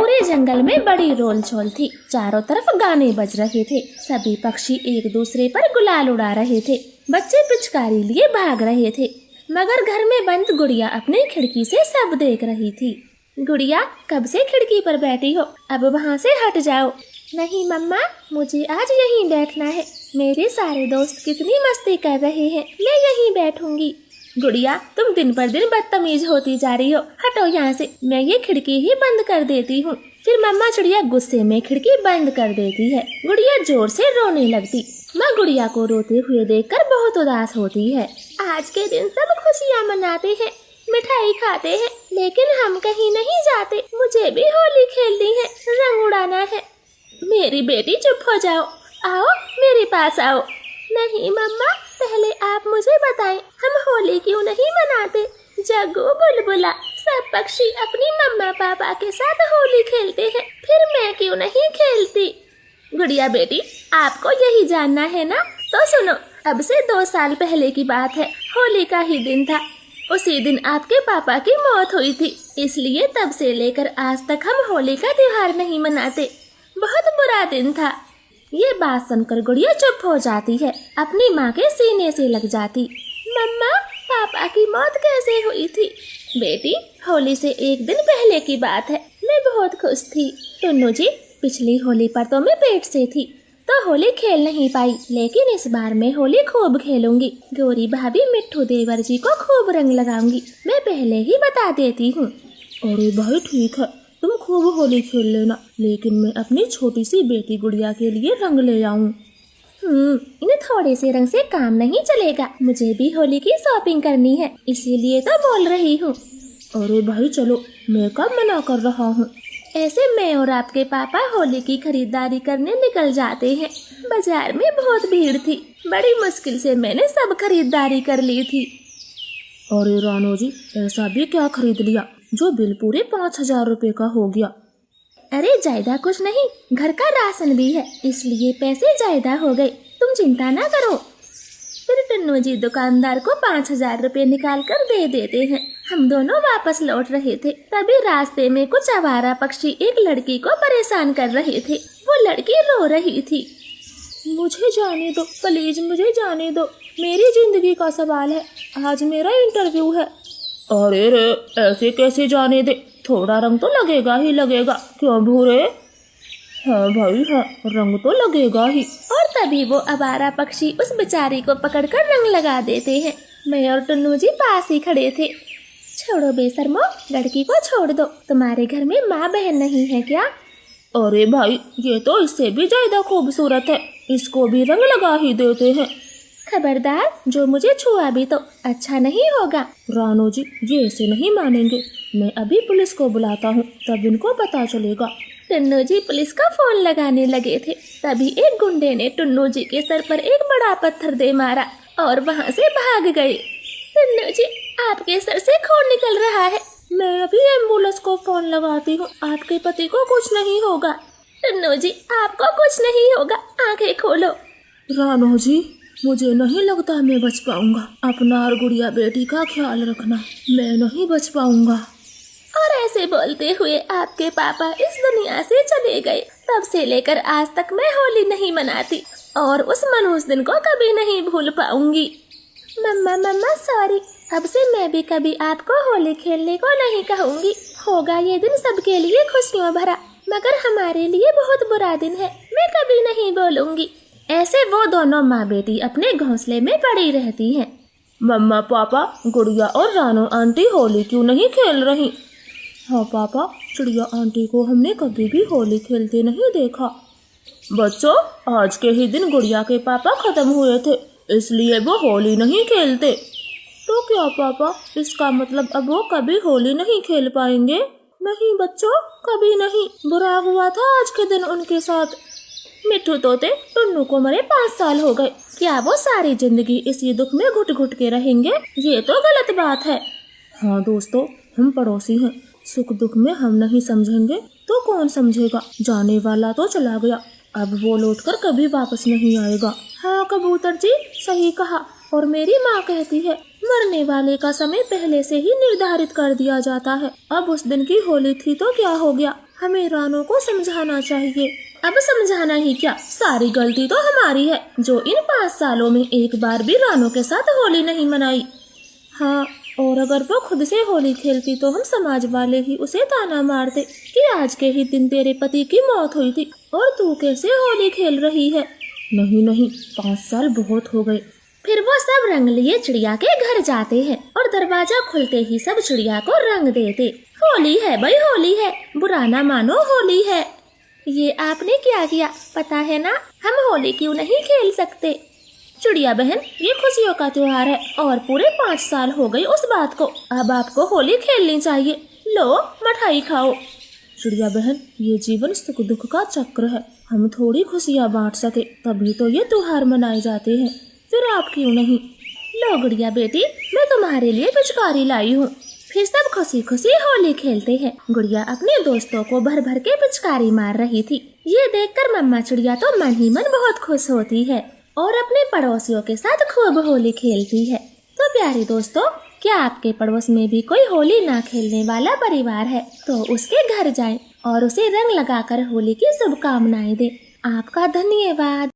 पूरे जंगल में बड़ी रोलछोल थी। चारों तरफ गाने बज रहे थे। सभी पक्षी एक दूसरे पर गुलाल उड़ा रहे थे। बच्चे पिचकारी लिए भाग रहे थे, मगर घर में बंद गुड़िया अपनी खिड़की से सब देख रही थी। गुड़िया, कब से खिड़की पर बैठी हो? अब वहाँ से हट जाओ। नहीं मम्मा, मुझे आज यहीं बैठना है। मेरे सारे दोस्त कितनी मस्ती कर रहे हैं, मैं यहीं बैठूंगी। गुड़िया, तुम दिन पर दिन बदतमीज होती जा रही हो। हटो यहाँ से, मैं ये खिड़की ही बंद कर देती हूँ। फिर मम्मा चिड़िया गुस्से में खिड़की बंद कर देती है। गुड़िया जोर से रोने लगती। माँ गुड़िया को रोते हुए देखकर बहुत उदास होती है। आज के दिन सब खुशियाँ मनाते हैं, मिठाई खाते हैं, लेकिन हम कहीं नहीं जाते। मुझे भी होली खेलनी है, रंग उड़ाना है। मेरी बेटी चुप हो जाओ, आओ मेरे पास आओ। नहीं मम्मा, पहले आप मुझे बताएं, हम होली क्यों नहीं मनाते? जग्गू, बुलबुला, सब पक्षी अपनी मम्मा पापा के साथ होली खेलते हैं, फिर मैं क्यों नहीं खेलती? गुड़िया बेटी, आपको यही जानना है ना? तो सुनो, अब से 2 साल पहले की बात है। होली का ही दिन था। उसी दिन आपके पापा की मौत हुई थी, इसलिए तब से लेकर आज तक हम होली का त्योहार नहीं मनाते। बहुत बुरा दिन था। ये बात सुनकर गुड़िया चुप हो जाती है, अपनी माँ के सीने से लग जाती। मम्मा, पापा की मौत कैसे हुई थी? बेटी, होली से 1 दिन पहले की बात है। मैं बहुत खुश थी। टुन्नू जी, पिछली होली पर तो मैं पेट से थी, तो होली खेल नहीं पाई, लेकिन इस बार मैं होली खूब खेलूंगी। गौरी भाभी, मिट्ठू देवर जी को खूब रंग लगाऊंगी, मैं पहले ही बता देती हूँ। अरे भाई ठीक है, तुम खूब होली खेल लेना, लेकिन मैं अपनी छोटी सी बेटी गुड़िया के लिए रंग ले आऊं। इन थोड़े से रंग से काम नहीं चलेगा। मुझे भी होली की शॉपिंग करनी है, इसीलिए तो बोल रही हूँ। अरे भाई चलो, मैं कब मना कर रहा हूँ। ऐसे मैं और आपके पापा होली की खरीदारी करने निकल जाते हैं। बाजार में बहुत भीड़ थी, बड़ी मुश्किल से मैंने सब खरीदारी कर ली थी। अरे रानो जी, ऐसा भी क्या खरीद लिया जो बिल पूरे 5000 रुपए का हो गया? अरे ज्यादा कुछ नहीं, घर का राशन भी है, इसलिए पैसे ज्यादा हो गए। तुम चिंता ना करो। फिर टुन्नू जी दुकानदार को 5000 रुपए निकाल कर दे देते हैं। हम दोनों वापस लौट रहे थे, तभी रास्ते में कुछ आवारा पक्षी एक लड़की को परेशान कर रहे थे। वो लड़की रो रही थी। मुझे जाने दो प्लीज, मुझे जाने दो, मेरी जिंदगी का सवाल है, आज मेरा इंटरव्यू है। अरे रे, ऐसे कैसे जाने दे, थोड़ा रंग तो लगेगा ही लगेगा। क्यों भूरे? हाँ भाई हाँ, रंग तो लगेगा ही। और तभी वो आवारा पक्षी उस बेचारी को पकड़कर रंग लगा देते हैं। मैं और टुन्नू जी पास ही खड़े थे। छोड़ो बेशर्मो, लड़की को छोड़ दो। तुम्हारे घर में माँ बहन नहीं है क्या? अरे भाई, ये तो इससे भी ज्यादा खूबसूरत है, इसको भी रंग लगा ही देते हैं। खबरदार, जो मुझे छुआ भी तो अच्छा नहीं होगा। रानो जी, ये ऐसे नहीं मानेंगे। मैं अभी पुलिस को बुलाता हूँ, तब इनको पता चलेगा। टुन्नू जी पुलिस का फोन लगाने लगे थे, तभी एक गुंडे ने टुन्नू जी के सर पर एक बड़ा पत्थर दे मारा और वहाँ से भाग गए। टुन्नू जी, आपके सर से खून निकल रहा है। मैं अभी एम्बुलेंस को फोन लगाती हूँ, आपके पति को कुछ नहीं होगा। टुन्नू जी, आपको कुछ नहीं होगा, आंखें खोलो। रानो जी, मुझे नहीं लगता मैं बच पाऊंगा। अपना और गुड़िया बेटी का ख्याल रखना, मैं नहीं बच पाऊंगा। और ऐसे बोलते हुए आपके पापा इस दुनिया से चले गए। तब से लेकर आज तक मैं होली नहीं मनाती और उस मनहूस दिन को कभी नहीं भूल पाऊंगी। मम्मा सॉरी, अब से मैं भी कभी आपको होली खेलने को नहीं कहूँगी। होगा ये दिन सबके लिए खुशियों भरा, मगर हमारे लिए बहुत बुरा दिन है, मैं कभी नहीं बोलूंगी। ऐसे वो दोनों माँ बेटी अपने घोंसले में पड़ी रहती हैं। मम्मा पापा, गुड़िया और रानो आंटी होली क्यों नहीं खेल रही? हाँ पापा, चिड़िया आंटी को हमने कभी भी होली खेलते नहीं देखा। बच्चों, आज के ही दिन गुड़िया के पापा खत्म हुए थे, इसलिए वो होली नहीं खेलते। तो क्या पापा, इसका मतलब अब वो कभी होली नहीं खेल पाएंगे? नहीं बच्चों, कभी नहीं। बुरा हुआ था आज के दिन उनके साथ। मिट्ठू तोते, टुन्नू को मरे 5 साल हो गए, क्या वो सारी जिंदगी इसी दुख में घुट घुट के रहेंगे? ये तो गलत बात है। हाँ दोस्तों, हम पड़ोसी हैं, सुख दुख में हम नहीं समझेंगे तो कौन समझेगा। जाने वाला तो चला गया, अब वो लौटकर कभी वापस नहीं आएगा। हाँ कबूतर जी, सही कहा। और मेरी माँ कहती है, मरने वाले का समय पहले से ही निर्धारित कर दिया जाता है। अब उस दिन की होली थी तो क्या हो गया, हमें रानो को समझाना चाहिए। अब समझाना ही क्या, सारी गलती तो हमारी है जो इन 5 सालों में एक बार भी रानो के साथ होली नहीं मनाई। हाँ, और अगर वो खुद से होली खेलती तो हम समाज वाले ही उसे ताना मारते कि आज के ही दिन तेरे पति की मौत हुई थी और तू कैसे होली खेल रही है। नहीं, 5 साल बहुत हो गए। फिर वो सब रंग लिए चिड़िया के घर जाते हैं और दरवाजा खुलते ही सब चिड़िया को रंग देते। होली है भाई, होली है, बुरा ना मानो, होली है। ये आपने क्या किया, पता है ना हम होली क्यों नहीं खेल सकते? चिड़िया बहन, ये खुशियों का त्योहार है और पूरे 5 साल हो गए उस बात को। अब आपको होली खेलनी चाहिए। लो मिठाई खाओ। चिड़िया बहन, ये जीवन सुख दुख का चक्र है, हम थोड़ी खुशियाँ बांट सके तभी तो ये त्योहार मनाए जाते हैं, फिर आप क्यों नहीं? लो गुड़िया बेटी, मैं तुम्हारे लिए पिचकारी लाई हूँ। फिर सब खुशी खुशी होली खेलते हैं। गुड़िया अपने दोस्तों को भर भर के पिचकारी मार रही थी। ये देखकर मम्मा चिड़िया तो मन ही मन बहुत खुश होती है और अपने पड़ोसियों के साथ खूब होली खेलती है। तो प्यारे दोस्तों, क्या आपके पड़ोस में भी कोई होली ना खेलने वाला परिवार है तो उसके घर जाएं और उसे रंग लगाकर होली की शुभकामनाएं दें। आपका धन्यवाद।